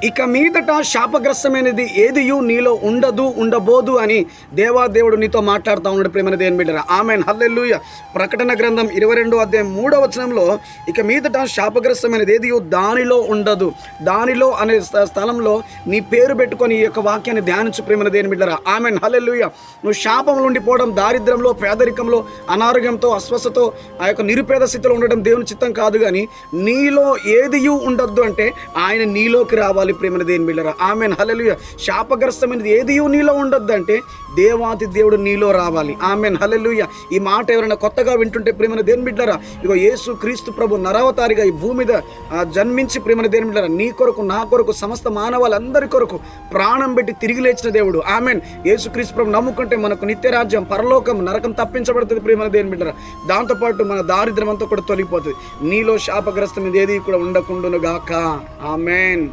ఇక మీదట శాపగ్రస్తమైనది ఏదియు నీలో ఉండదు, ఉండబోదు అని దేవాదేవుడు నీతో మాట్లాడుతూ ఉన్నాడు. ప్రేమైన దేవుని బిడ్డలారా, ఆమేన్, హల్లెలూయా. ప్రకటన గ్రంథం 22:3 ఇక మీదట శాపగ్రస్తమైనది ఏదియు దానిలో ఉండదు. దానిలో అనే స్థలంలో నీ పేరు పెట్టుకొని ఈ యొక్క వాక్యాన్ని ధ్యానించు. ప్రేమైన దేవుని బిడ్డలారా, ఆమేన్, హల్లెలూయా. నువ్వు శాపంలో ఉండిపోవడం, దారిద్ర్యంలో, పేదరికంలో, అనారోగ్యంతో, అస్వస్థతో, ఆ యొక్క నిరుపేద స్థితిలో ఉండడం దేవుని చిత్తం కాదు. కానీ నీలో ఏదియు ఉండొద్దు అంటే ఆయన నీలోకి రావాలి. ప్రేమైన దేవుని బిడ్డలారా, ఆమేన్, హల్లెలూయా. శాపగ్రస్తమైనది ఏదియు నీలో ఉండొద్దు అంటే దేవాతి దేవుడు నీలో రావాలి. ఆమేన్, హల్లెలూయా. ఈ మాట ఎవరైనా కొత్తగా వింటుంటే ప్రేమైన దేవుని బిడ్డలారా, ఇగో యేసు క్రీస్తు ప్రభు నరవతారిగా ఈ భూమి మీద జన్మించి ప్రేమైన దేవుని బిడ్డలారా, నీ కొరకు, నా కొరకు, సమస్త మానవాళ్ళందరి కొరకు ప్రాణం పెట్టి తిరిగి లేచిన దేవుడు. ఆమేన్. యేసు క్రీస్తు ప్రభు నమ్ముకుంటే మనకు నిత్యరాజ్యం, పరలోకం, నరకం తప్పించబడుతుంది. ప్రేమైన దేవుని బిడ్డలారా, దాంతోపాటు మన దారిద్ర్యం అంతా కూడా తొలగిపోతుంది. నీలో శాపగ్రస్తమైనది ఏది కూడా ఉండకుండును గాక. ఆమేన్.